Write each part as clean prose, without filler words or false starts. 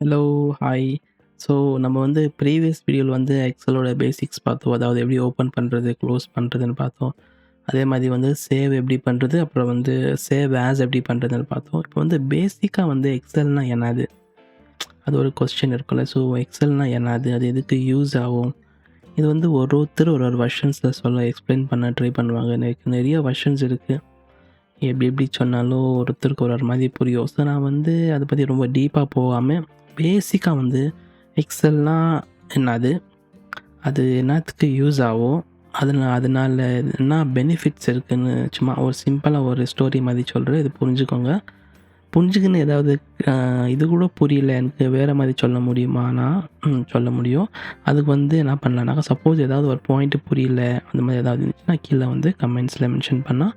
Hello, hi. So நம்ம வந்து previous வீடியோவில் வந்து எக்ஸலோட பேசிக்ஸ் பார்த்தோம். அதாவது எப்படி ஓப்பன் பண்ணுறது, க்ளோஸ் பண்ணுறதுன்னு பார்த்தோம். அதே மாதிரி வந்து சேவ் எப்படி பண்ணுறது, அப்புறம் வந்து சேவ் ஆஸ் எப்படி பண்ணுறதுன்னு பார்த்தோம். இப்போ வந்து பேசிக்காக வந்து எக்ஸல்னா என்னது? அது ஒரு கொஸ்டின் இருக்குல்ல. ஸோ எக்ஸல்னா என்னது? அது எதுக்கு யூஸ் ஆகும்? இது வந்து ஒருத்தர் ஒரு ஒரு வெர்ஷன்ஸில் சொல்ல எக்ஸ்பிளைன் பண்ண ட்ரை பண்ணுவாங்க. எனக்கு நிறைய வெர்ஷன்ஸ் இருக்குது. எப்படி எப்படி சொன்னாலும் ஒருத்தருக்கு ஒரு ஒரு மாதிரி புரியும். ஸோ நான் வந்து அதை பற்றி ரொம்ப டீப்பாக போகாமல் பேசிக்காக வந்து எக்ஸல்னால் என்னது, அது என்னத்துக்கு யூஸ் ஆகும், அதனால் என்ன பெனிஃபிட்ஸ் இருக்குதுன்னு சும்மா ஒரு சிம்பிளாக ஒரு ஸ்டோரி மாதிரி சொல்கிறேன். இது புரிஞ்சுக்கோங்க. புரிஞ்சுக்கின்னு ஏதாவது இது கூட புரியல எனக்கு வேறு மாதிரி சொல்ல முடியுமானா சொல்ல முடியும். அதுக்கு வந்து என்ன பண்ணலான்னாக்கா, சப்போஸ் ஏதாவது ஒரு பாயிண்ட்டு புரியல அந்த மாதிரி ஏதாவது இருந்துச்சுன்னா கீழே வந்து கமெண்ட்ஸில் மென்ஷன் பண்ணால்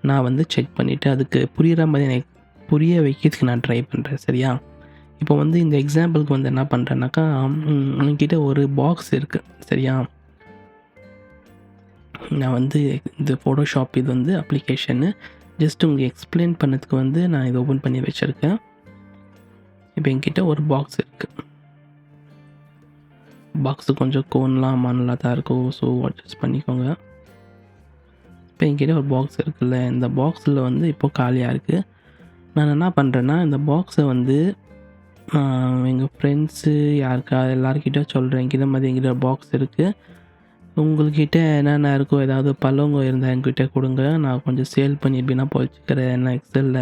நான் வந்து செக் பண்ணிவிட்டு அதுக்கு புரிகிற மாதிரி எனக்கு புரிய வைக்கிறதுக்கு நான் ட்ரை பண்ணுறேன். சரியா? இப்போ வந்து இந்த எக்ஸாம்பிளுக்கு வந்து என்ன பண்ணுறேன்னாக்கா, என்கிட்ட ஒரு பாக்ஸ் இருக்குது. சரியா? நான் வந்து இந்த ஃபோட்டோஷாப் இது வந்து அப்ளிகேஷனு ஜஸ்ட் உங்களுக்கு எக்ஸ்பிளைன் பண்ணதுக்கு வந்து நான் இதை ஓப்பன் பண்ணி வச்சுருக்கேன். இப்போ என்கிட்ட ஒரு பாக்ஸ் இருக்குது. பாக்ஸு கொஞ்சம் கோன்லாம் மண்ணலாக தான் இருக்கும். ஸோ அட்ஜஸ்ட் பண்ணிக்கோங்க. இப்போ என்கிட்ட ஒரு பாக்ஸ் இருக்குல்ல, இந்த பாக்ஸில் வந்து இப்போது காலியாக இருக்குது. நான் என்ன பண்ணுறேன்னா, இந்த பாக்ஸை வந்து எங்கள் ஃப்ரெண்ட்ஸு எல்லாருக்கிட்ட சொல்கிறேன். என்கிட்ட மாதிரி என்கிட்ட பாக்ஸ் இருக்குது. உங்கள்கிட்ட என்னென்ன இருக்கோ ஏதாவது பழங்க இருந்தால் என்கிட்ட கொடுங்க. நான் கொஞ்சம் சேல் பண்ணி எப்படின்னா பொழைச்சிக்கிறேன். என்ன எக்ஸலில்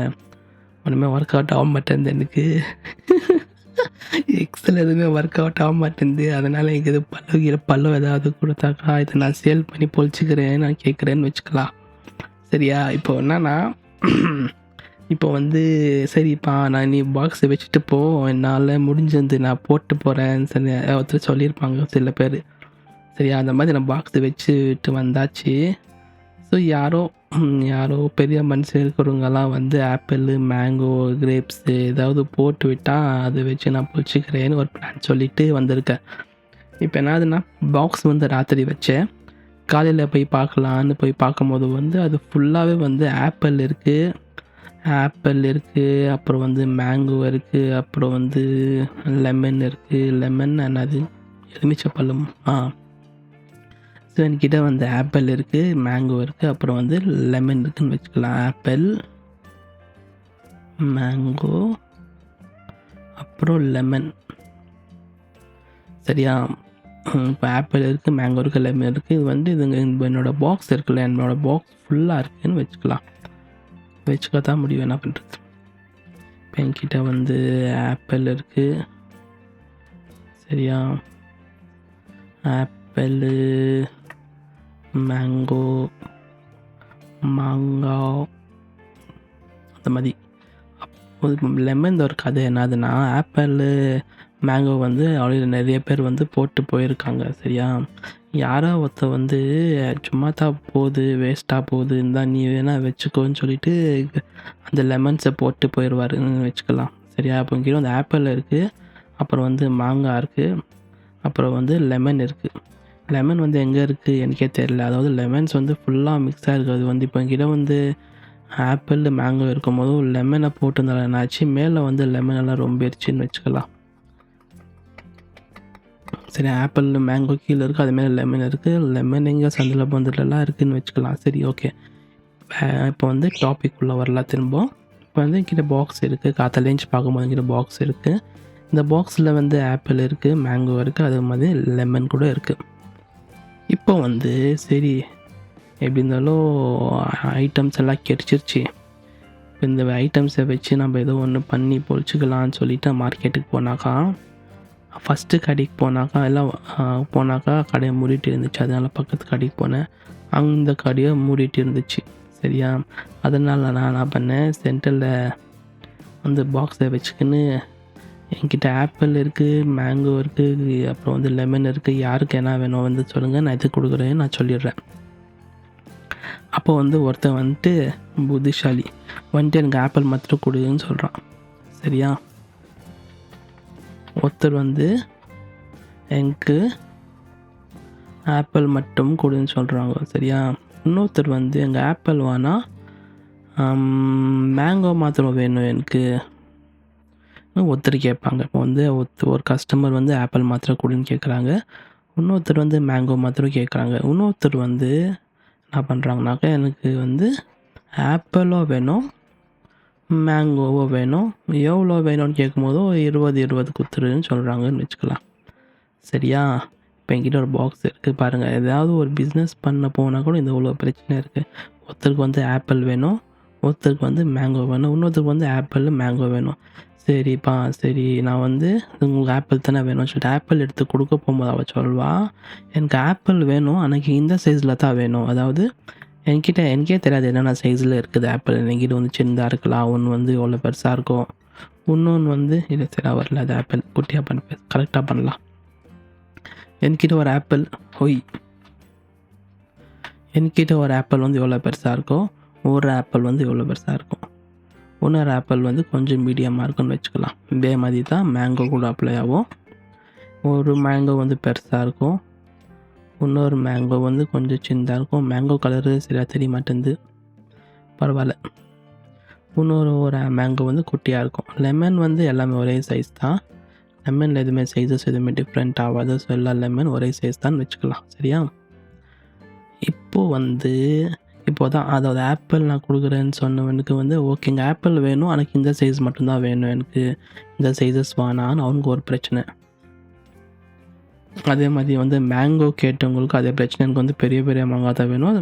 ஒன்றுமே ஒர்க் அவுட் ஆக மாட்டேங்குது எனக்கு. எக்ஸல் எதுவுமே ஒர்க் அவுட் ஆக மாட்டேங்குது. அதனால் எனக்கு இது பழம் ஏதாவது கொடுத்தாக்கா இதை நான் சேல் பண்ணி பொழைச்சிக்கிறேன் நான் கேட்குறேன்னு வச்சுக்கலாம். சரியா? இப்போ என்னன்னா, இப்போ வந்து சரிப்பா நான் நீ பாக்ஸை வச்சுட்டு போ, என்னால் முடிஞ்சது நான் போட்டு போகிறேன்னு சொல்லி ஒருத்தர் சொல்லியிருப்பாங்க சில பேர். சரியா? அந்த மாதிரி நான் பாக்ஸை வச்சுட்டு வந்தாச்சு. ஸோ யாரோ பெரிய மனுஷன் இருக்கிறவங்கலாம் வந்து ஆப்பிள், மேங்கோ, கிரேப்ஸு ஏதாவது போட்டு விட்டால் அதை வச்சு நான் பொழிச்சிக்கிறேன்னு ஒரு பிளான் சொல்லிவிட்டு வந்திருக்கேன். இப்போ என்னதுன்னா, பாக்ஸ் வந்து ராத்திரி வச்சேன். காலையில் போய் பார்க்கலான்னு போய் பார்க்கும்போது வந்து அது ஃபுல்லாகவே வந்து ஆப்பிள் இருக்குது, அப்புறம் வந்து மேங்கோ இருக்குது, அப்புறம் வந்து லெமன் இருக்குது. லெமன் என்னது, எலுமிச்சப்பழம். ஸோ என்கிட்ட வந்து ஆப்பிள் இருக்குது, மேங்கோ இருக்குது, அப்புறம் வந்து லெமன் இருக்குதுன்னு வச்சுக்கலாம். ஆப்பிள், மேங்கோ, அப்புறம் லெமன். சரியா? இப்போ ஆப்பிள் இருக்குது, மேங்கோ இருக்குது, லெமன் இருக்குது. இது வந்து என்னோடய பாக்ஸ் இருக்குல்ல, என்னோடய பாக்ஸ் ஃபுல்லாக இருக்குதுன்னு வச்சுக்கலாம். வச்சுக்க தான் முடியும், என்ன பண்ணுறது. இப்போ என்கிட்ட வந்து ஆப்பிள் இருக்குது. சரியா? ஆப்பிள், மேங்கோ, மாங்காய், அந்த மாதிரி. அப்போது லெமன் ஒரு கதை என்னதுன்னா, ஆப்பிள், மேங்கோ வந்து ஆல்ரெடி நிறைய பேர் வந்து போட்டு போயிருக்காங்க. சரியா? யாரோ ஒருத்தர் வந்து சும்மா தான் போகுது, வேஸ்ட்டாக போகுது, இருந்தால் நீ வேணால் வச்சுக்கோன்னு சொல்லிவிட்டு அந்த லெமன்ஸை போட்டு போயிடுவாருன்னு வச்சுக்கலாம். சரியா? அப்போ இங்கே வந்து ஆப்பிள் இருக்குது, அப்புறம் வந்து மாங்காய் இருக்குது, அப்புறம் வந்து லெமன் இருக்குது. லெமன் வந்து எங்கே இருக்குது எனக்கே தெரியல. அதாவது லெமன்ஸ் வந்து ஃபுல்லாக மிக்ஸாக இருக்கிறது வந்து இப்போ என்கிட்ட வந்து ஆப்பிள், மேங்கோ இருக்கும்போது லெமனை போட்டிருந்தாலும் என்னாச்சு, மேலே வந்து லெமன் எல்லாம் ரொம்பிடுச்சின்னு வச்சுக்கலாம். சரி, ஆப்பிள், மேங்கோ கீழே இருக்குது, அதுமாரி லெமன் இருக்குது. லெமன் எங்கே சந்தில் பந்தலெல்லாம் இருக்குதுன்னு வச்சுக்கலாம். சரி, ஓகே. இப்போ வந்து டாபிக் உள்ள வரலாம் திரும்ப. இப்போ வந்து என்கிட்ட பாக்ஸ் இருக்குது. காத்தாலேஞ்சு பார்க்கும்போது என்கிட்ட பாக்ஸ் இருக்குது. இந்த பாக்ஸில் வந்து ஆப்பிள் இருக்குது, மேங்கோ இருக்குது, அது மாதிரி லெமன் கூட இருக்குது. இப்போ வந்து சரி, எப்படி இருந்தாலும் ஐட்டம்ஸ் எல்லாம் கிடச்சிருச்சு. இப்போ இந்த ஐட்டம்ஸை வச்சு நம்ம ஏதோ ஒன்று பண்ணி பொழிச்சிக்கலான்னு சொல்லிவிட்டு மார்க்கெட்டுக்கு போனாக்கா, ஃபஸ்ட்டு கடைக்கு போனாக்கா கடையை மூடிட்டு இருந்துச்சு. அதனால் பக்கத்து கடைக்கு போனேன். அந்த கடையை மூடிட்டு இருந்துச்சு. சரியா? அதனால் நான் என்ன பண்ணேன், சென்டரில் வந்து பாக்ஸை வச்சுக்கின்னு என்கிட்ட ஆப்பிள் இருக்குது, மேங்கோ இருக்குது, அப்புறம் வந்து லெமன் இருக்குது, யாருக்கு என்ன வேணும் வந்து சொல்லுங்கள், நான் இது கொடுக்குறேன்னு நான் சொல்லிடுறேன். அப்போ வந்து ஒருத்தன் வந்துட்டு புத்திசாலி வந்துட்டு எனக்கு ஆப்பிள் மாத்திரம் கொடுன்னு சொல்கிறான். சரியா? ஒருத்தர் வந்து எனக்கு ஆப்பிள் மட்டும் கொடுன்னு சொல்கிறாங்க. சரியா? இன்னொருத்தர் வந்து எங்கள் ஆப்பிள் வேணால் மேங்கோ மாத்திரம் வேணும் எனக்கு, ஒருத்தர் கேட்பாங்க. இப்போ வந்து ஒரு கஸ்டமர் வந்து ஆப்பிள் மாத்திரை குடுன்னு கேட்குறாங்க. இன்னொருத்தர் வந்து மேங்கோ மாத்திரை கேட்குறாங்க. இன்னொருத்தர் வந்து என்ன பண்ணுறாங்கனாக்கா, எனக்கு வந்து ஆப்பிளோ வேணும், மேங்கோவோ வேணும், எவ்வளோ வேணும்னு கேட்கும்போதோ 20 20 குடுத்துருன்னு சொல்கிறாங்கன்னு வச்சுக்கலாம். சரியா? இப்போ என்கிட்ட ஒரு பாக்ஸ் இருக்குது பாருங்கள். ஏதாவது ஒரு பிஸ்னஸ் பண்ண போனால் கூட இந்த இவ்வளோ பிரச்சனை இருக்குது. ஒருத்தருக்கு வந்து ஆப்பிள் வேணும், ஒருத்தருக்கு வந்து மேங்கோ வேணும், இன்னொருத்தருக்கு வந்து ஆப்பிள் மேங்கோ வேணும். சரிப்பா சரி, நான் வந்து உங்களுக்கு ஆப்பிள் தானே வேணும்னு சொல்லிட்டு ஆப்பிள் எடுத்து கொடுக்க போகும்போது அவள் சொல்வா, எனக்கு ஆப்பிள் வேணும், எனக்கு இந்த சைஸில் தான் வேணும். அதாவது எனக்கே தெரியாது என்னென்ன சைஸில் இருக்குது ஆப்பிள். என்கிட்ட வந்து சின்னதாக இருக்கலாம், ஒன்று வந்து எவ்வளோ பெருசாக இருக்கும், இன்னொன்று வந்து இல்லை சரியாக வரல, அது ஆப்பிள் குட்டியாக பண்ண கரெக்டாக பண்ணலாம். என்கிட்ட ஒரு ஆப்பிள் என்கிட்ட ஒரு ஆப்பிள் வந்து எவ்வளோ பெருசாக இருக்கும், ஒரு ஆப்பிள் வந்து எவ்வளோ பெருசாக இருக்கும், இன்னொரு ஆப்பிள் வந்து கொஞ்சம் மீடியமாக இருக்கும்னு வச்சுக்கலாம். இதே மாதிரி தான் மேங்கோ கூட அப்ளை ஆகும். ஒரு மேங்கோ வந்து பெருசாக இருக்கும், இன்னொரு மேங்கோ வந்து கொஞ்சம் சின்னதாக இருக்கும். மேங்கோ கலரு சரியாக தெரிய மாட்டேங்குது, பரவாயில்ல. ஒரு மேங்கோ வந்து குட்டியாக இருக்கும். லெமன் வந்து எல்லாமே ஒரே சைஸ் தான். லெமனில் எதுவுமே சைஸஸ் எதுவுமே டிஃப்ரெண்ட் ஆகாது. ஸோ எல்லா லெமன் ஒரே சைஸ் தான் வச்சுக்கலாம். சரியா? இப்போ தான் அதாவது ஆப்பிள் நான் கொடுக்குறேன்னு சொன்னவனுக்கு வந்து ஓகேங்க ஆப்பிள் வேணும், எனக்கு இந்த சைஸ் மட்டும்தான் வேணும், எனக்கு இந்த சைஸஸ் வேணான்னு அவனுக்கு ஒரு பிரச்சனை. அதே மாதிரி வந்து மேங்கோ கேட்டவங்களுக்கு அதே பிரச்சனை. எனக்கு வந்து பெரிய பெரிய மாங்காய் தான் வேணும்,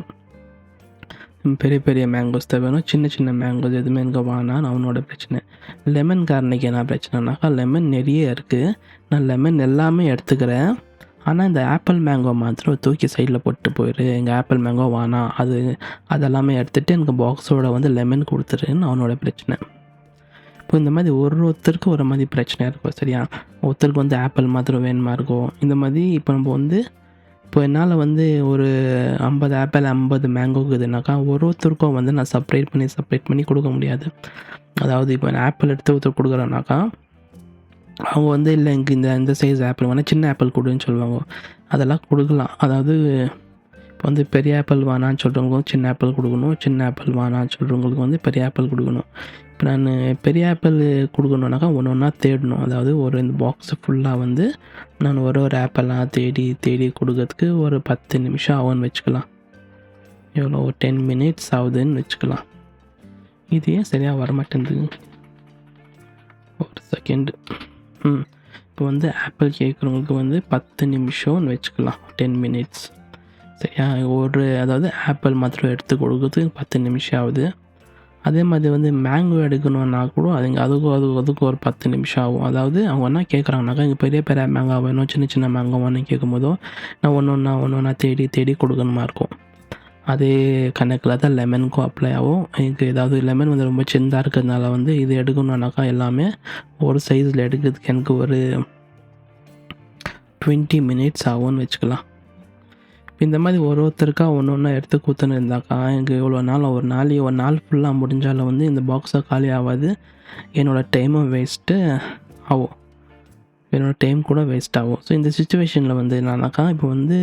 பெரிய பெரிய மேங்கோஸ் தான் வேணும், சின்ன சின்ன மேங்கோஸ் எதுவுமே எனக்கு வேணான்னு அவனோட பிரச்சனை. லெமன் காரனுக்கு என்ன பிரச்சனைனாக்கா, லெமன் நிறைய இருக்குது, நான் லெமன் எல்லாமே எடுத்துக்கிறேன், ஆனால் இந்த ஆப்பிள் மேங்கோ மாத்திரம் தூக்கி சைடில் போட்டு போயிடு, எங்கள் ஆப்பிள் மேங்கோ வேணாம், அதெல்லாமே எடுத்துகிட்டு எனக்கு பாக்ஸோட வந்து லெமன் கொடுத்துருன்னு அவனோட பிரச்சனை. இப்போ இந்த மாதிரி ஒருத்தருக்கு ஒரு மாதிரி பிரச்சனையாக இருக்கும். சரியா? ஒருத்தருக்கு வந்து ஆப்பிள் மாத்திரம் வேணுமா இருக்கும். இந்த மாதிரி இப்போ நம்ம வந்து இப்போ என்னால் வந்து ஒரு 50 ஆப்பிள் 50 மேங்கோ இருக்குதுனாக்கா ஒருத்தருக்கும் வந்து நான் செப்பரேட் பண்ணி கொடுக்க முடியாது. அதாவது இப்போ நான் ஆப்பிள் எடுத்து ஒருத்தர் கொடுக்குறேன்னாக்கா அவங்க வந்து இல்லை எனக்கு இந்த சைஸ் ஆப்பிள் வேணால் சின்ன ஆப்பிள் கொடுன்னு சொல்லுவாங்க. அதெல்லாம் கொடுக்கலாம். அதாவது இப்போ வந்து பெரிய ஆப்பிள் வேணான்னு சொல்கிறவங்களுக்கு சின்ன ஆப்பிள் கொடுக்கணும், சின்ன ஆப்பிள் வேணான்னு சொல்கிறவங்களுக்கு வந்து பெரிய ஆப்பிள் கொடுக்கணும். இப்போ நான் பெரிய ஆப்பிள் கொடுக்கணுன்னாக்கா ஒன்று ஒன்றா தேடணும். அதாவது இந்த பாக்ஸு ஃபுல்லாக வந்து நான் ஒரு ஆப்பிளாக தேடி கொடுக்கறதுக்கு ஒரு 10 நிமிஷம் ஆகும்னு வச்சுக்கலாம். எவ்வளோ 10 மினிட்ஸ் ஆகுதுன்னு வச்சுக்கலாம். இது ஏன் சரியாக வரமாட்டேங்குது, ஒரு செகண்டு. இப்போ வந்து ஆப்பிள் கேட்குறவங்களுக்கு வந்து 10 நிமிஷம்னு வச்சுக்கலாம், 10 மினிட்ஸ். சரியா? அதாவது ஆப்பிள் மாத்திரம் எடுத்து கொடுக்குறதுக்கு 10 நிமிஷம் ஆகுது. அதே மாதிரி வந்து மேங்கோ எடுக்கணுன்னா கூட அதுக்கும் ஒரு 10 நிமிஷம் ஆகும். அதாவது அவங்க என்ன கேட்குறாங்கனாக்கா, இங்கே பெரிய பெரிய மேங்கோ வேணும், சின்ன சின்ன மேங்கோ வேணும்னு கேட்கும்போதோ நான் ஒன்று ஒன்றா தேடி கொடுக்கணுமா இருக்கும். அதே கணக்கில் தான் லெமனுக்கும் அப்ளை ஆகும். எனக்கு ஏதாவது லெமன் வந்து ரொம்ப சின்னதாக இருக்கிறதுனால வந்து இது எடுக்கணுன்னாக்கா எல்லாமே ஒரு சைஸில் எடுக்கிறதுக்கு எனக்கு ஒரு 20 மினிட்ஸ் ஆகும்னு வச்சுக்கலாம். இந்த மாதிரி ஒருத்தருக்கா ஒன்று ஒன்றா எடுத்து கொடுத்துன்னு இருந்தாக்கா எனக்கு இவ்வளோ நாள் ஒரு நாள் ஃபுல்லாக முடிஞ்சாலும் வந்து இந்த பாக்ஸை காலி ஆகாது. என்னோடய டைமும் வேஸ்ட்டு ஆகும், என்னோடய டைம் கூட வேஸ்ட் ஆகும். ஸோ இந்த சுச்சுவேஷனில் வந்து என்னன்னாக்கா, இப்போ வந்து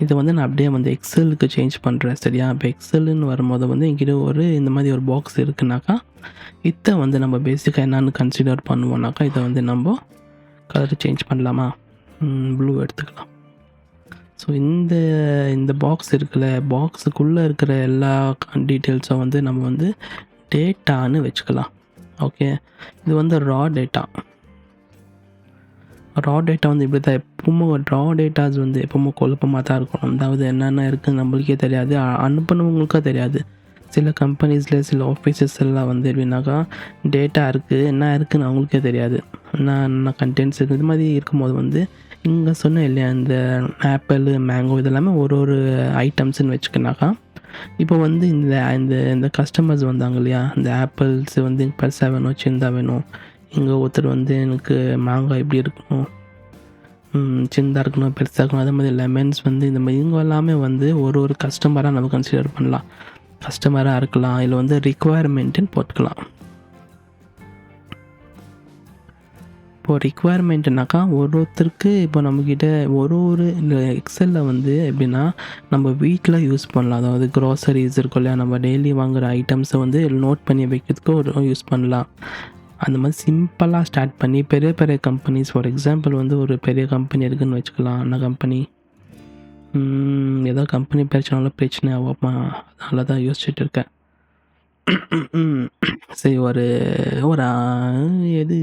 இதை வந்து நான் அப்படியே வந்து எக்ஸலுக்கு சேஞ்ச் பண்ணுறேன். சரியா? இப்போ எக்ஸல்னு வரும்போது வந்து என்கிட்ட இந்த மாதிரி ஒரு பாக்ஸ் இருக்குனாக்கா, இதை வந்து நம்ம பேசிக்காக என்னென்னு கன்சிடர் பண்ணுவோம்னாக்கா, இதை வந்து நம்ம கலர் சேஞ்ச் பண்ணலாமா, ப்ளூ எடுத்துக்கலாம். ஸோ இந்த பாக்ஸ் இருக்குல்ல, பாக்ஸுக்குள்ளே இருக்கிற எல்லா டீட்டெயில்ஸும் வந்து நம்ம வந்து டேட்டான்னு வச்சுக்கலாம். ஓகே, இது வந்து ரா டேட்டா வந்து இப்படி தான் எப்பவுமே ரா டேட்டாஸ் வந்து எப்பவுமே குழப்பமாக தான் இருக்கணும். அதாவது என்னென்ன இருக்குதுன்னு நம்மளுக்கே தெரியாது, அனுப்பினவங்களுக்கும் தெரியாது. சில கம்பெனிஸில் சில ஆஃபீஸஸ் எல்லாம் வந்து எப்படின்னாக்கா டேட்டா இருக்குது, என்ன இருக்குதுன்னு அவங்களுக்கே தெரியாது, என்ன கண்டென்ட்ஸ் இருக்குது. இது மாதிரி இருக்கும்போது வந்து இங்கே சொன்னேன் இல்லையா, இந்த ஆப்பிள் மேங்கோ இதெல்லாமே ஒரு ஐட்டம்ஸ்ன்னு வச்சுக்கினாக்கா, இப்போ வந்து இந்த கஸ்டமர்ஸ் வந்தாங்க இல்லையா, இந்த ஆப்பிள்ஸ் வந்து பெருசாக வேணும், சின்னதாக வேணும், இங்கே ஒருத்தர் வந்து எனக்கு மாங்காய் எப்படி இருக்கணும், சின்னதாக இருக்கணும், பெருசாக இருக்கணும். அதே மாதிரி லெமன்ஸ் வந்து இந்த மாதிரி இவங்க எல்லாமே வந்து ஒரு கஸ்டமராக நம்ம கன்சிடர் பண்ணலாம். கஸ்டமராக இருக்கலாம், இல்லை வந்து ரிக்குவயர்மெண்ட்டுன்னு போட்டுக்கலாம். இப்போது ரிக்குவயர்மெண்ட்டுனாக்கா ஒருத்தருக்கு இப்போ நம்மக்கிட்ட இந்த எக்ஸலில் வந்து எப்படின்னா நம்ம வீட்டில் யூஸ் பண்ணலாம். அதாவது க்ராசரிஸ் இருக்கும் இல்லையா, நம்ம டெய்லி வாங்குகிற ஐட்டம்ஸை வந்து நோட் பண்ணி வைக்கிறதுக்கு யூஸ் பண்ணலாம். அந்த மாதிரி சிம்பிளாக ஸ்டார்ட் பண்ணி பெரிய பெரிய கம்பெனிஸ், ஃபார் எக்ஸாம்பிள் வந்து ஒரு பெரிய கம்பெனி இருக்குதுன்னு வச்சுக்கலாம். என்ன கம்பெனி, ஏதோ கம்பெனி பேர் பிரச்சனை ஆகுமா, அதனால தான் யோசிச்சுட்டு இருக்கேன். சரி, ஒரு ஒரு எது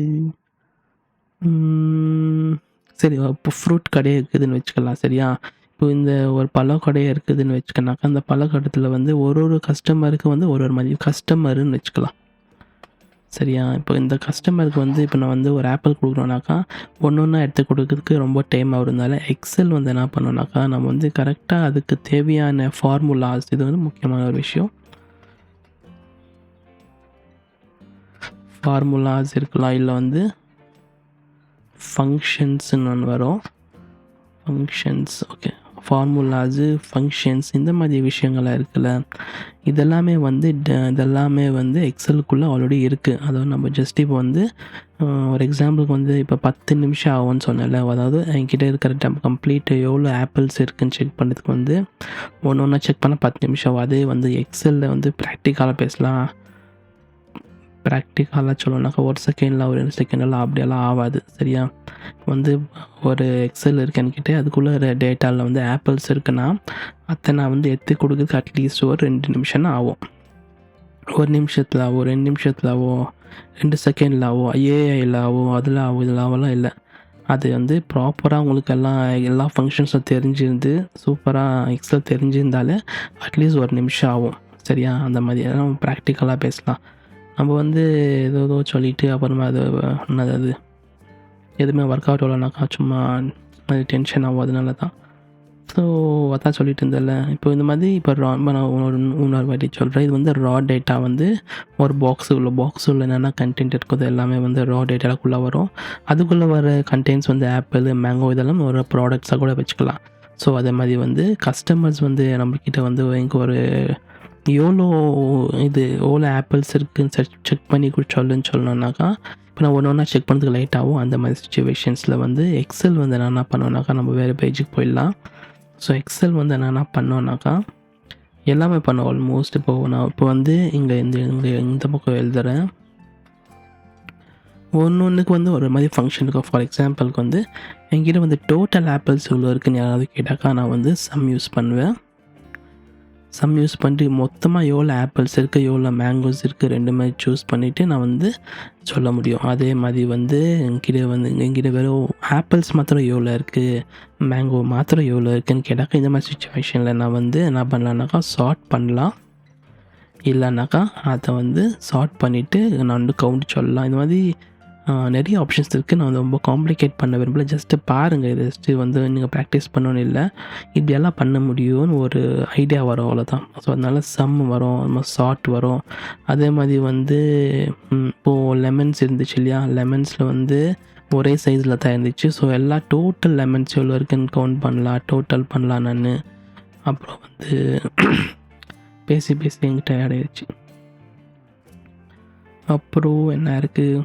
சரி, இப்போ ஃப்ரூட் கடையே இருக்குதுன்னு வச்சுக்கலாம். சரியா, இப்போ இந்த ஒரு பழக்கடையே இருக்குதுன்னு வச்சுக்கனாக்கா, அந்த பழக்கடத்தில் வந்து ஒரு கஸ்டமருக்கு வந்து ஒரு மாதிரி கஸ்டமருன்னு வச்சுக்கலாம். சரியா, இப்போ இந்த கஸ்டமருக்கு வந்து இப்போ நான் வந்து ஒரு ஆப்பிள் கொடுக்குறோன்னாக்கா ஒன்று எடுத்து கொடுக்கறதுக்கு ரொம்ப டைம் ஆகுறதுனால எக்ஸல் வந்து என்ன பண்ணோன்னாக்கா, நம்ம வந்து கரெக்டாக அதுக்கு தேவையான ஃபார்முலாஸ், இது வந்து முக்கியமான ஒரு விஷயம். ஃபார்முலாஸ் இருக்கலாம், இல்லை வந்து ஃபங்க்ஷன்ஸ்ன்னு ஒன்று வரும். ஃபங்க்ஷன்ஸ், ஓகே, ஃபார்முலாஸு, ஃபங்க்ஷன்ஸ், இந்த மாதிரி விஷயங்கள்லாம் இருக்குல்ல, இதெல்லாமே வந்து எக்ஸலுக்குள்ளே ஆல்ரெடி இருக்குது. அதாவது நம்ம ஜஸ்ட் இப்போ வந்து ஒரு எக்ஸாம்பிளுக்கு வந்து இப்போ 10 நிமிஷம் ஆகும்னு சொன்னேன்ல, அதாவது என்கிட்ட இருக்கிற கம்ப்ளீட் எவ்வளோ ஆப்பிள்ஸ் இருக்குதுன்னு செக் பண்ணுறதுக்கு வந்து ஒன்று செக் பண்ணால் 10 நிமிஷம் ஆகும். அதே வந்து எக்ஸலில் வந்து ப்ராக்டிக்கலாக பேசலாம். ப்ராக்டிக்கலாக சொல்லணுன்னாக்கா 1 செகண்டில், ஒரு 2 செகண்டெல்லாம் அப்படியெல்லாம் ஆகாது. சரியா, வந்து ஒரு எக்ஸல் இருக்கு என்கிட்ட, அதுக்குள்ளே டேட்டாவில் வந்து ஆப்பிள்ஸ் இருக்குன்னா அதை நான் வந்து எடுத்து கொடுக்குறதுக்கு அட்லீஸ்ட் ஒரு 2 நிமிஷம்னா ஆகும். 1 நிமிஷத்தில் ஆகும், 2 நிமிஷத்தில் ஆகும், 2 செகண்டில் ஆகும், ஏஐயில் ஆகும், அதில் ஆகும், இதில் ஆகலாம். இல்லை, அது வந்து ப்ராப்பராக உங்களுக்கு எல்லா ஃபங்க்ஷன்ஸும் தெரிஞ்சிருந்து சூப்பராக எக்ஸல் தெரிஞ்சிருந்தாலே அட்லீஸ்ட் 1 நிமிஷம் ஆகும். சரியா, அந்த மாதிரி நம்ம ப்ராக்டிக்கலாக பேசலாம். நம்ம வந்து ஏதோ சொல்லிவிட்டு அப்புறமா அது எதுவுமே ஒர்க் அவுட் ஆகலனாக்கா சும்மா அது டென்ஷன் ஆகும். அதனால தான். ஸோ அதான் சொல்லிட்டு இருந்தேன்ல, இப்போ இந்த மாதிரி இப்போ நான் இன்னொரு வாட்டி சொல்கிறேன். இது வந்து ரா டேட்டா வந்து ஒரு பாக்ஸு உள்ள என்னென்ன கண்டென்ட் இருக்குது எல்லாமே வந்து ரா டேட்டாக்குள்ளே வரும். அதுக்குள்ளே வர கண்டென்ட்ஸ் வந்து ஆப்பிள், மேங்கோ இதெல்லாம் ஒரு ப்ராடக்ட்ஸாக கூட வச்சுக்கலாம். ஸோ அதே மாதிரி வந்து கஸ்டமர்ஸ் வந்து நம்மக்கிட்ட வந்து இங்கே ஒரு எவ்வளோ ஆப்பிள்ஸ் இருக்குதுன்னு செக் பண்ணி சொல்லுன்னு சொல்லணுன்னாக்கா, இப்போ நான் ஒன்றா செக் பண்ணுறதுக்கு லைட் ஆகும். அந்த மாதிரி சுச்சுவேஷன்ஸில் வந்து எக்ஸல் வந்து நான் என்ன பண்ணுவேன்னாக்கா, நம்ம வேறு பேஜுக்கு போயிடலாம். ஸோ எக்ஸல் வந்து நான் என்ன பண்ணோன்னாக்கா எல்லாமே பண்ணுவோம் ஆல்மோஸ்ட். நான் இப்போ வந்து இங்கே இந்த பக்கம் எழுதுகிறேன். ஒன்றுக்கு வந்து ஒரு மாதிரி ஃபங்க்ஷன் இருக்கும். ஃபார் எக்ஸாம்பிளுக்கு வந்து என்கிட்ட வந்து டோட்டல் ஆப்பிள்ஸ் இவ்வளோ இருக்குன்னு யாராவது கேட்டாக்கா, நான் வந்து சம் யூஸ் பண்ணுவேன். சம் யூஸ் பண்ணிட்டு மொத்தமாக எவ்வளோ ஆப்பிள்ஸ் இருக்குது, எவ்வளோ மேங்கோஸ் இருக்குது, ரெண்டுமே சூஸ் பண்ணிவிட்டு நான் வந்து சொல்ல முடியும். அதே மாதிரி வந்து என்கிட்ட வெறும் ஆப்பிள்ஸ் மாத்திரம் எவ்வளோ இருக்குது, மேங்கோ மாத்திரம் எவ்வளோ இருக்குதுன்னு கேட்டாக்கா, இந்த மாதிரி சுச்சுவேஷனில் நான் வந்து என்ன பண்ணலான்னாக்கா சார்ட் பண்ணலாம். இல்லைனாக்கா அதை வந்து சார்ட் பண்ணிவிட்டு நான் வந்து கவுண்ட் சொல்லலாம். இந்த மாதிரி நிறைய ஆப்ஷன்ஸ் இருக்குது. நான் வந்து ரொம்ப காம்ப்ளிகேட் பண்ண விரும்பல. ஜஸ்ட்டு பாருங்கள். இது ஜஸ்ட்டு வந்து நீங்கள் ப்ராக்டிஸ் பண்ணணும்னு இல்லை, இப்படியெல்லாம் பண்ண முடியும்னு ஒரு ஐடியா வரும், அவ்வளோதான். ஸோ அதனால் சம் வரும், நம்ம சார்ட் வரும். அதே மாதிரி வந்து இப்போது லெமன்ஸ் இருந்துச்சு இல்லையா, லெமன்ஸில் வந்து ஒரே சைஸில் தான் இருந்துச்சு. ஸோ எல்லா டோட்டல் லெமன்ஸ் எவ்வளோ இருக்குதுன்னு கவுண்ட் பண்ணலாம், டோட்டல் பண்ணலாம் நான். அப்புறம் வந்து பேசி எங்கிட்ட ஆயிடுச்சு. அப்புறம் என்ன இருக்குது,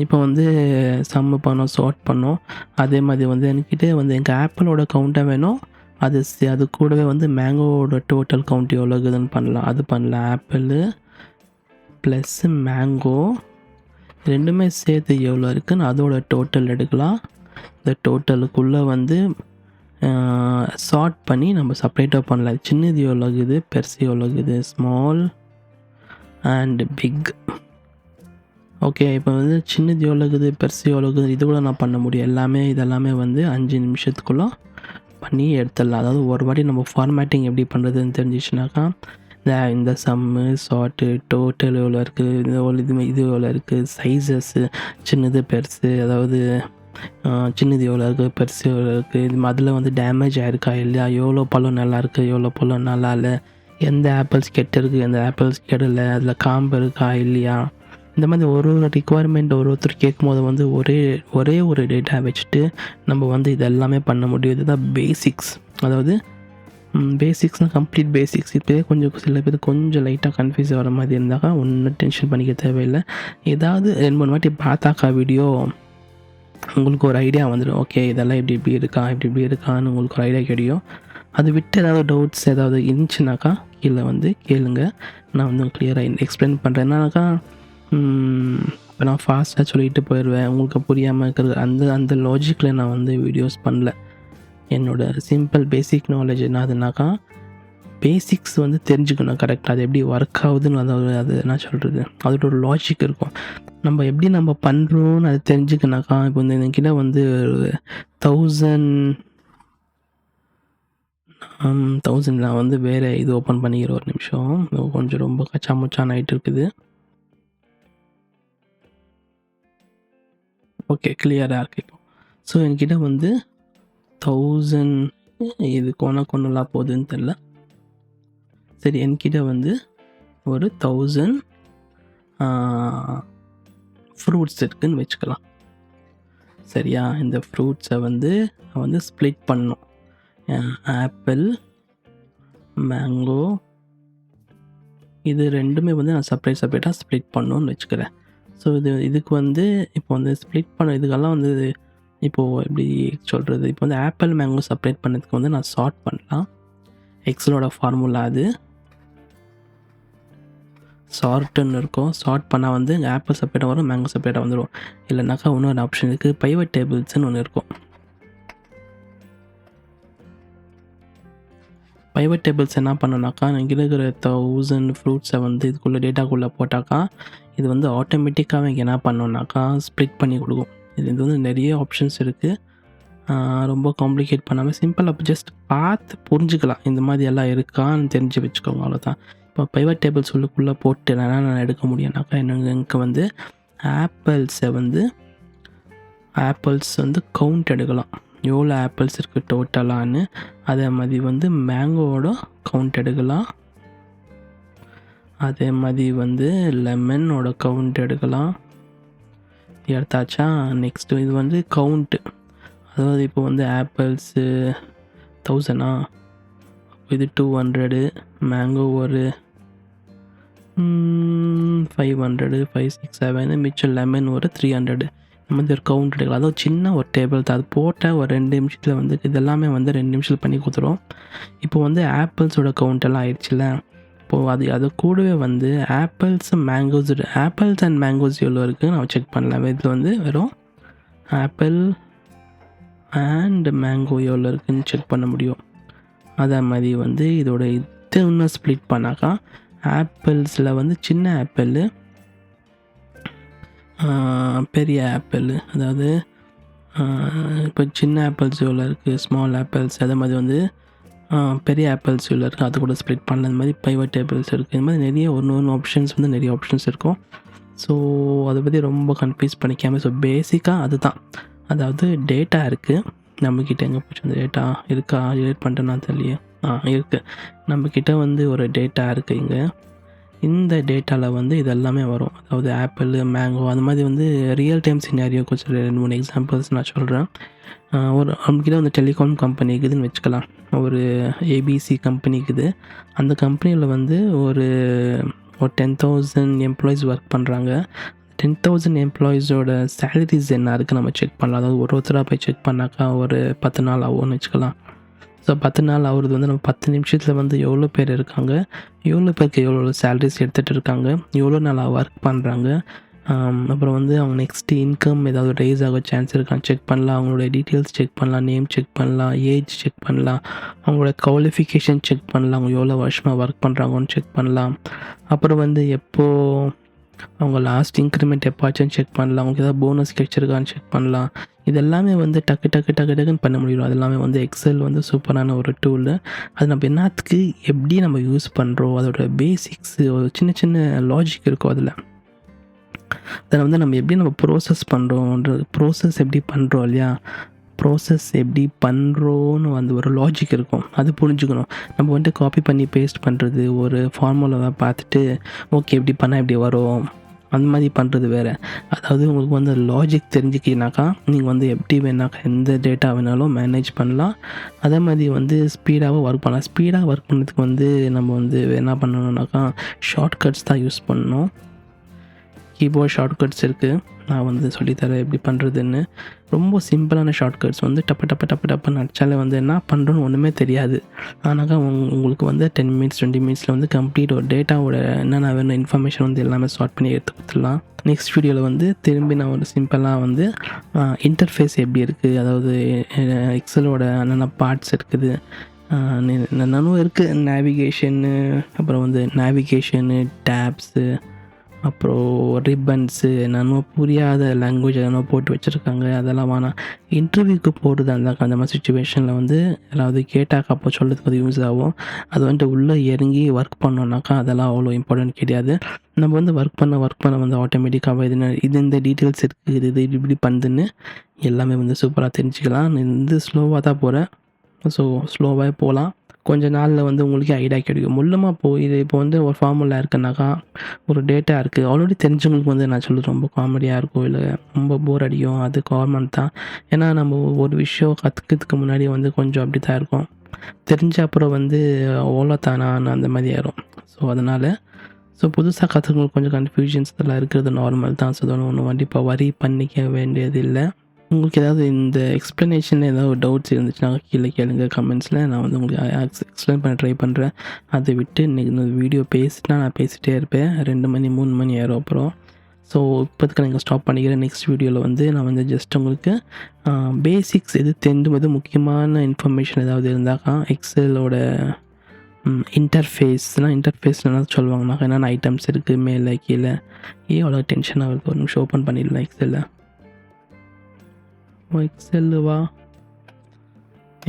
இப்போ வந்து சம் பண்ணோம், சார்ட் பண்ணோம். அதே மாதிரி வந்து என்கிட்ட வந்து எங்கள் ஆப்பிளோட கவுண்ட்டை வேணும், அது கூடவே வந்து மேங்கோவோட டோட்டல் கவுண்ட் எவ்வளோ இருக்குதுன்னு பண்ணலாம். அது பண்ணலாம். ஆப்பிள் ப்ளஸ்ஸு மேங்கோ ரெண்டுமே சேர்த்து எவ்வளோ இருக்குதுன்னு அதோட டோட்டல் எடுக்கலாம். இந்த டோட்டலுக்குள்ளே வந்து சார்ட் பண்ணி நம்ம செப்பரேட்டாக பண்ணலாம். சின்னது எவ்வளோ இருக்குது, பெருசு எவ்வளோ இருக்குது, ஸ்மால் அண்ட் பிக். ஓகே, இப்போ வந்து சின்னது எவ்வளோ இருக்குது, பெருசு எவ்வளோ இருக்குது, இது கூட நான் பண்ண முடியும். இதெல்லாமே வந்து 5 நிமிஷத்துக்குள்ளே பண்ணி எடுத்துடலாம். அதாவது ஒரு வாட்டி நம்ம ஃபார்மேட்டிங் எப்படி பண்ணுறதுன்னு தெரிஞ்சிச்சுனாக்கா, இந்த சம்மு, சார்ட்டு, டோட்டல் எவ்வளோ இருக்குது, இது எவ்வளோ இருக்குது, சைஸஸ்ஸு, சின்னது பெருசு, அதாவது சின்னது எவ்வளோ இருக்குது, பெருசு எவ்வளோ இருக்குது, அதில் வந்து டேமேஜ் ஆகிருக்கா இல்லையா, எவ்வளோ பழம் நல்லா இருக்குது, எவ்வளோ பழம் நல்லா இல்லை, எந்த ஆப்பிள்ஸ் கெட்டு இருக்குது, எந்த ஆப்பிள்ஸ் கெடலை, அதில் காம்பு இருக்கா இல்லையா, இந்த மாதிரி ஒரு ரிக்குவயர்மெண்ட் ஒருத்தர் கேட்கும்போது வந்து ஒரே ஒரு டேட்டா வச்சுட்டு நம்ம வந்து இதெல்லாமே பண்ண முடியும். இதுதான் பேசிக்ஸ். அதாவது பேசிக்ஸ்னால் கம்ப்ளீட் பேசிக்ஸ். இப்போயே சில பேர் கொஞ்சம் லைட்டாக கன்ஃபியூஸ் ஆகிற மாதிரி இருந்தாக்கா ஒன்றும் டென்ஷன் பண்ணிக்க தேவையில்லை. ஏதாவது 2-3 வாட்டி பார்த்தாக்கா வீடியோ உங்களுக்கு ஒரு ஐடியா வந்துடும். ஓகே, இதெல்லாம் இப்படி இருக்கான்னு உங்களுக்கு ஒரு ஐடியா கிடைக்கும். அது விட்டு ஏதாவது டவுட்ஸ் ஏதாவது இருந்துச்சுனாக்கா கீழே வந்து கேளுங்க. நான் வந்து கிளியராக எக்ஸ்பிளைன் பண்ணுறேன். என்னன்னாக்கா இப்போ நான் ஃபாஸ்ட்டாக சொல்லிட்டு போயிடுவேன். உங்களுக்கு புரியாமல் இருக்கிறது அந்த லாஜிக்கில் நான் வந்து வீடியோஸ் பண்ணல. என்னோடய சிம்பிள் பேசிக் நாலேஜ் என்னதுனாக்கா, பேசிக்ஸ் வந்து தெரிஞ்சுக்கணும் கரெக்டாக. அது எப்படி ஒர்க் ஆகுதுன்னு அது என்ன சொல்கிறது, அதோட ஒரு லாஜிக் இருக்கும். நம்ம எப்படி நம்ம பண்ணுறோன்னு அது தெரிஞ்சுக்கனாக்கா, இப்போ வந்து என்கிட்ட வந்து 1000 நான் வந்து வேறு இது ஓப்பன் பண்ணிக்கிறேன். ஒரு நிமிஷம், கொஞ்சம் ரொம்ப கச்சா முச்சான் ஆகிட்டு இருக்குது. ஓகே, கிளியராக இருக்குது இப்போ. ஸோ என்கிட்ட வந்து 1000 இது கொன்னலாம் போகுதுன்னு தெரில. சரி, என்கிட்ட வந்து ஒரு 1000 ஃப்ரூட்ஸ் இருக்குதுன்னு வச்சுக்கலாம். சரியா? இந்த ஃப்ரூட்ஸை வந்து நான் வந்து ஸ்ப்ளிட் பண்ணணும். ஆப்பிள், மேங்கோ, இது ரெண்டுமே வந்து நான் செப்பரேட்டாக ஸ்ப்ளிட் பண்ணணும்னு வச்சுக்கிறேன். ஸோ இதுக்கு வந்து இப்போ வந்து ஸ்ப்ளிட் பண்ண இதுக்கெல்லாம் வந்து இப்போது எப்படி சொல்கிறது, இப்போ வந்து ஆப்பிள் மேங்கோ செப்பரேட் பண்ணதுக்கு வந்து நான் சார்ட் பண்ணலாம். எக்ஸலோட ஃபார்முலா அது சார்ட்டுன்னு இருக்கும். சார்ட் பண்ணால் வந்து ஆப்பிள் செப்பரேட்டாக வரும், மேங்கோ செப்பரேட்டாக வந்துடும். இல்லைனாக்கா இன்னொரு ஆப்ஷன் இருக்குது, பைவட் டேபிள்ஸ்னு ஒன்று இருக்கும். பைவட் டேபிள்ஸ் என்ன பண்ணுனாக்கா, இங்கே இருக்கிற 1000 ஃப்ரூட்ஸை வந்து இதுக்குள்ளே டேட்டாக்குள்ளே போட்டாக்கா, இது வந்து ஆட்டோமேட்டிக்காக இங்கே என்ன பண்ணோன்னாக்கா ஸ்ப்ளிட் பண்ணி கொடுக்கும். இது வந்து நிறைய ஆப்ஷன்ஸ் இருக்குது. ரொம்ப காம்ப்ளிகேட் பண்ணாமல் சிம்பிளாக ஜஸ்ட் பார்த்து புரிஞ்சுக்கலாம். இந்த மாதிரி எல்லாம் இருக்கான்னு தெரிஞ்சு வச்சுக்கோங்க, அவ்வளோதான். இப்போ பைவட் டேபிள்ஸ் உள்ளுக்குள்ளே போட்டு நான் எடுக்க முடியும்னாக்கா, எனக்கு வந்து ஆப்பிள்ஸ் வந்து கவுண்ட் எடுக்கலாம், எவ்வளோ ஆப்பிள்ஸ் இருக்குது டோட்டலான்னு. அதே மாதிரி வந்து மேங்கோவோட கவுண்ட் எடுக்கலாம். அதே மாதிரி வந்து லெமனோட கவுண்ட் எடுக்கலாம். எடுத்தாச்சா? நெக்ஸ்ட்டு இது வந்து கவுண்ட்டு, அதாவது இப்போ வந்து ஆப்பிள்ஸு 1000 இது 200, மேங்கோ ஒரு 500, 5, 6, 7, மிச்சம் லெமன் ஒரு 300. இந்த மாதிரி ஒரு கவுண்ட் எடுக்கலாம். அதாவது சின்ன ஒரு டேபிள் தான், அது போட்டால் ஒரு 2 நிமிஷத்தில் வந்து இதெல்லாமே வந்து 2 நிமிஷத்தில் பண்ணி கொடுத்துரும். இப்போ வந்து ஆப்பிள்ஸோட கவுண்டெல்லாம் ஆயிடுச்சுல, இப்போது அது கூடவே வந்து ஆப்பிள்ஸ் அண்ட் மேங்கோஸ் எவ்வளோ இருக்குது நான் செக் பண்ணலாம். இதில் வந்து வெறும் ஆப்பிள் அண்ட் மேங்கோ எவ்வளோ இருக்குதுன்னு செக் பண்ண முடியும். அதே மாதிரி வந்து இதோட இது இன்னும் ஸ்ப்ளிட் பண்ணாக்கா, ஆப்பிள்ஸில் வந்து சின்ன ஆப்பிள், பெரிய ஆப்பிள், அதாவது இப்போ சின்ன ஆப்பிள்ஸ் எவ்வளோ இருக்குது, ஸ்மால் ஆப்பிள்ஸ், அதே மாதிரி வந்து பெரிய ஆப்பிள்ஸ் எவ்வளோ இருக்குது, அது கூட ஸ்ப்ளிட் பண்ணல. இந்த மாதிரி பைவட் டேபிள்ஸ் இருக்குது. இந்த மாதிரி நிறைய ஒன்று ஆப்ஷன்ஸ் வந்து நிறைய ஆப்ஷன்ஸ் இருக்கும். ஸோ அதை பற்றி ரொம்ப கன்ஃபியூஸ் பண்ணிக்காமல், ஸோ பேசிக்காக அதுதான். அதாவது டேட்டா இருக்குது நம்மக்கிட்ட. எங்கே போச்சு அந்த டேட்டா? இருக்கா? ரிலேட் பண்ணிட்டேன்னா தெரியலையே. இருக்குது, நம்மக்கிட்ட வந்து ஒரு டேட்டா இருக்குது இங்கே. இந்த டேட்டாவில் வந்து இது எல்லாமே வரும். அதாவது ஆப்பிள், மேங்கோ, அந்த மாதிரி வந்து ரியல் டைம் சினாரியோ கொஞ்சம் 2-3 எக்ஸாம்பிள்ஸ் நான் சொல்கிறேன். ஒரு நம்மக்கிட்ட வந்து டெலிகாம் கம்பெனி இருக்குதுன்னு வச்சுக்கலாம். ஒரு ஏபிசி கம்பெனி இருக்குது. அந்த கம்பெனியில் வந்து ஒரு 10,000 எம்ப்ளாயீஸ் ஒர்க் பண்ணுறாங்க. 10,000 எம்ப்ளாயீஸோட சேலரிஸ் என்ன இருக்குது நம்ம செக் பண்ணலாம். அதாவது ஒருத்தராக போய் செக் பண்ணாக்கா ஒரு 10 நாள் ஆகும்னு வச்சுக்கலாம். ஸோ 10 நாள் ஆகுறது வந்து நம்ம 10 நிமிஷத்தில் வந்து எவ்வளோ பேர் இருக்காங்க, எவ்வளோ பேருக்கு எவ்வளோ சேலரிஸ் எடுத்துகிட்டு இருக்காங்க, எவ்வளோ நாளாக ஒர்க் பண்ணுறாங்க, அப்புறம் வந்து அவங்க நெக்ஸ்ட்டு இன்கம் ஏதாவது ரைஸ் ஆக சான்ஸ் இருக்கான்னு செக் பண்ணலாம். அவங்களோட டீட்டெயில்ஸ் செக் பண்ணலாம், நேம் செக் பண்ணலாம், ஏஜ் செக் பண்ணலாம், அவங்களோட குவாலிஃபிகேஷன் செக் பண்ணலாம், அவங்க எவ்வளோ வருஷமாக ஒர்க் பண்ணுறாங்கன்னு செக் பண்ணலாம். அப்புறம் வந்து எப்போது அவங்க லாஸ்ட் இன்க்ரிமெண்ட் எப்போச்சும் செக் பண்ணலாம், அவங்களுக்கு ஏதாவது போனஸ் கிடைச்சிருக்கான்னு செக் பண்ணலாம். இதெல்லாமே வந்து டக்குன்னு பண்ண முடியும். அது எல்லாமே வந்து எக்ஸல் வந்து சூப்பரான ஒரு டூலு. அது நம்ம என்னத்துக்கு எப்படி நம்ம யூஸ் பண்ணுறோம், அதோட பேசிக்ஸு, ஒரு சின்ன லாஜிக் இருக்கும் அதில். அதை வந்து நம்ம எப்படி நம்ம ப்ரோசஸ் எப்படி பண்ணுறோம் இல்லையா, ப்ரோசஸ் எப்படி பண்ணுறோன்னு வந்து ஒரு லாஜிக் இருக்கும், அது புரிஞ்சுக்கணும். நம்ம வந்துட்டு காப்பி பண்ணி பேஸ்ட் பண்ணுறது, ஒரு ஃபார்முலாவை பார்த்துட்டு ஓகே இப்படி பண்ணால் இப்படி வரும் அந்த மாதிரி பண்ணுறது வேறு. அதாவது உங்களுக்கு வந்து லாஜிக் தெரிஞ்சுக்கினாக்கா நீங்கள் வந்து எப்படி வேணாக்கா எந்த டேட்டா வேணாலும் மேனேஜ் பண்ணலாம். அதே மாதிரி வந்து ஸ்பீடாகவும் ஒர்க் பண்ணலாம். ஸ்பீடாக ஒர்க் பண்ணுறதுக்கு வந்து நம்ம வந்து என்ன பண்ணணுன்னாக்கா ஷார்ட்கட்ஸ் தான் யூஸ் பண்ணணும். கீபோர்ட் ஷார்ட்கட்ஸ் இருக்குது. நான் வந்து சொல்லித்தரேன் எப்படி பண்ணுறதுன்னு. ரொம்ப சிம்பிளான ஷார்ட்கட்ஸ் வந்து டப்பு டப்பு டப்பு டப்புன்னு அடித்தாலே வந்து என்ன பண்ணுறோன்னு ஒன்றுமே தெரியாது. ஆனாக்கா உங்களுக்கு வந்து 10 மினிட்ஸ் 20 மினிட்ஸில் வந்து கம்ப்ளீட் ஒரு டேட்டாவோட என்னென்ன வேணும் இன்ஃபர்மேஷன் வந்து எல்லாமே சார்ட் பண்ணி எடுத்து கொடுத்துடலாம். நெக்ஸ்ட் வீடியோவில் வந்து திரும்பி நான் ஒரு சிம்பிளாக வந்து இன்டர்ஃபேஸ் எப்படி இருக்குது, அதாவது எக்ஸலோட என்னென்ன பார்ட்ஸ் இருக்குது, என்னென்னவும் இருக்குது, நேவிகேஷனு, அப்புறம் வந்து நேவிகேஷனு, டேப்ஸு, அப்புறம் ரிப்பன்ஸு, என்னென்னோ புரியாத லாங்குவேஜ் எதனோ போட்டு வச்சுருக்காங்க. அதெல்லாம் வேணாம். இன்டர்வியூக்கு போகிறதா இருந்தாக்கா அந்த மாதிரி சுச்சுவேஷனில் வந்து யாராவது கேட்டாக்கா அப்போ சொல்கிறதுக்கு அது யூஸ் ஆகும். அது வந்துட்டு உள்ளே இறங்கி ஒர்க் பண்ணோன்னாக்கா அதெல்லாம் அவ்வளோ இம்பார்ட்டன்ட் கிடையாது. நம்ம வந்து ஒர்க் பண்ண வந்து ஆட்டோமேட்டிக்காக இது இந்த டீட்டெயில்ஸ் இருக்குது, இது இப்படி பண்ணுதுன்னு எல்லாமே வந்து சூப்பராக தெரிஞ்சுக்கலாம். நான் வந்து ஸ்லோவாக தான் போகிறேன். ஸோ ஸ்லோவாக போகலாம். கொஞ்ச நாளில் வந்து உங்களுக்கு ஐடியா கிடைக்கும். முள்ளமாக இது இப்போ வந்து ஒரு ஃபார்முலா இருக்குன்னாக்கா ஒரு டேட்டா இருக்குது. ஆல்ரெடி தெரிஞ்சவங்களுக்கு வந்து நான் சொல்கிறது ரொம்ப காமெடியாக இருக்கும், இல்லை ரொம்ப போர் அடிக்கும். அது காமன் தான். ஏன்னா நம்ம ஒரு விஷயம் கற்றுக்கிறதுக்கு முன்னாடி வந்து கொஞ்சம் அப்படி தான் இருக்கும். தெரிஞ்ச அப்புறம் வந்து அவ்வளோ தானான்னு அந்த மாதிரி ஆயிரும். ஸோ அதனால் புதுசாக கற்றுக்கிறவங்களுக்கு கொஞ்சம் கன்ஃபியூஷன்ஸ் இதெல்லாம் இருக்கிறது நார்மல் தான். ஸோ ஒன்றும் கண்டிப்பாக வரி பண்ணிக்க வேண்டியது இல்லை. உங்களுக்கு ஏதாவது இந்த எக்ஸ்ப்ளனேஷனில் ஏதாவது டவுட்ஸ் இருந்துச்சுன்னா கீழே கேளுங்க கமெண்ட்ஸில். நான் வந்து உங்களுக்கு எக்ஸ்பிளைன் பண்ண ட்ரை பண்ணுறேன். அதை விட்டு இன்றைக்கி இந்த வீடியோ பேசிட்டா நான் பேசிகிட்டே இருப்பேன். 2 மணி 3 மணி ஆயிரும் அப்புறம். ஸோ இப்போதுக்கு நான் ஸ்டாப் பண்ணிக்கிறேன். நெக்ஸ்ட் வீடியோவில் வந்து நான் வந்து ஜஸ்ட் உங்களுக்கு பேசிக்ஸ் எது தெரிஞ்சும் முக்கியமான இன்ஃபர்மேஷன் ஏதாவது இருந்தாக்கா எக்ஸலோட இன்டர்ஃபேஸ்னா சொல்லுவாங்கனாக்கா என்னென்ன ஐட்டம்ஸ் இருக்குது மேலே கீழே. அவ்வளோ டென்ஷனாக இருக்குது. ஒரு நிமிஷம் ஓப்பன் பண்ணிடலாம்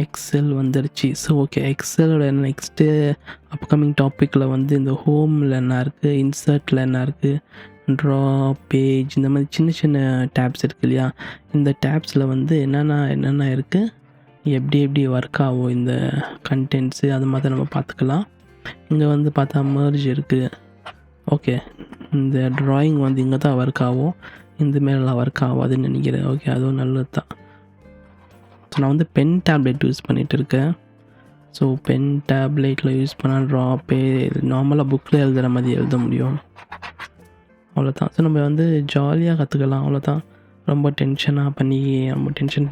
எக்ஸல் வந்துருச்சு. ஸோ ஓகே, எக்ஸலோட நெக்ஸ்ட்டு அப்கமிங் டாப்பிக்கில் வந்து இந்த ஹோமில் என்ன இருக்குது, இன்சர்ட்டில் என்ன இருக்குது, ட்ரா, பேஜ், இந்த மாதிரி சின்ன சின்ன டேப்ஸ் இருக்குது இல்லையா, இந்த டேப்ஸில் வந்து என்னென்ன இருக்குது, எப்படி ஒர்க் ஆகும் இந்த கண்டென்ட்ஸு, அது மாதிரி நம்ம பார்த்துக்கலாம். இங்கே வந்து பார்த்தா மர்ஜ் இருக்குது. ஓகே, இந்த ட்ராயிங் வந்து இங்கே தான் ஒர்க் ஆகும், இந்த மேலாம் ஒர்க் ஆகாதுன்னு நினைக்கிறேன். ஓகே, அதுவும் நல்லது தான். ஸோ நான் வந்து பென் டேப்லெட் யூஸ் பண்ணிகிட்டு இருக்கேன். ஸோ பென் டேப்லெட்டில் யூஸ் பண்ணால் நார்மலாக புக்கில் எழுதுகிற மாதிரி எழுத முடியும். அவ்வளோதான். ஸோ நம்ம வந்து ஜாலியாக கற்றுக்கலாம். அவ்வளோதான். ரொம்ப டென்ஷன்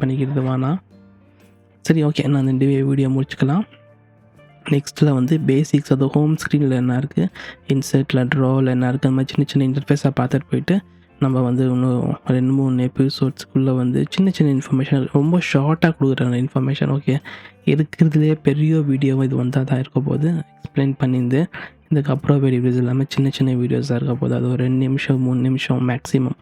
பண்ணிக்கிறது வேணாம். சரி, ஓகே, நான் இந்த வீடியோ முடிச்சுக்கலாம். நெக்ஸ்ட்டில் வந்து பேசிக்ஸ், அது ஹோம் ஸ்க்ரீனில் என்ன இருக்குது, இன்சர்ட்டில் ட்ராவில் என்ன இருக்குது, அந்த மாதிரி சின்ன இன்டர்ஃபேஸாக பார்த்துட்டு போயிட்டு நம்ம வந்து இன்னும் 2-3 எபிசோட்ஸ்க்குள்ளே வந்து சின்ன இன்ஃபர்மேஷன் ரொம்ப ஷார்ட்டாக கொடுக்குற இன்ஃபர்மேஷன். ஓகே, இருக்கிறதுலே பெரிய வீடியோ இது வந்தால் தான் இருக்க போது எக்ஸ்பிளைன் பண்ணியிருந்து. இதுக்கப்புறம் வீடியோஸ் எல்லாமே சின்ன வீடியோஸாக இருக்க போது. அது ஒரு 2 நிமிஷம் 3 நிமிஷம் மேக்ஸிமம்.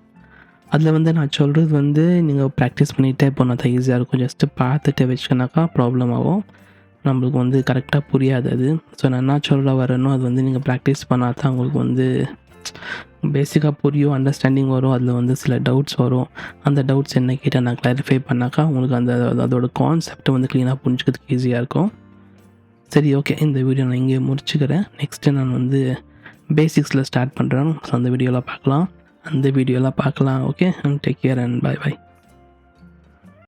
அதில் வந்து நான் சொல்கிறது வந்து நீங்கள் ப்ராக்டிஸ் பண்ணிகிட்டே போனால் தான் ஈஸியாக இருக்கும். ஜஸ்ட்டு பார்த்துட்டு வச்சுக்கனாக்கா ப்ராப்ளம் ஆகும், நம்மளுக்கு வந்து கரெக்டாக புரியாது அது. ஸோ நான் என்ன சொல்ல வரேனோ அது வந்து நீங்கள் ப்ராக்டிஸ் பண்ணால் தான் உங்களுக்கு வந்து பேசிக்காக புரியும், அண்டர்ஸ்டாண்டிங் வரும். அதில் வந்து சில டவுட்ஸ் வரும். அந்த டவுட்ஸ் என்ன கேட்டால் நான் கிளாரிஃபை பண்ணாக்கா உங்களுக்கு அதோட கான்செப்டை வந்து க்ளீனாக புரிஞ்சுக்கிறதுக்கு ஈஸியாக இருக்கும். சரி, ஓகே, இந்த வீடியோ நான் இங்கே முடிச்சுக்கிறேன். நெக்ஸ்ட்டு நான் வந்து பேசிக்ஸில் ஸ்டார்ட் பண்ணுறேன். ஸோ அந்த வீடியோலாம் பார்க்கலாம். Okay, take care and by.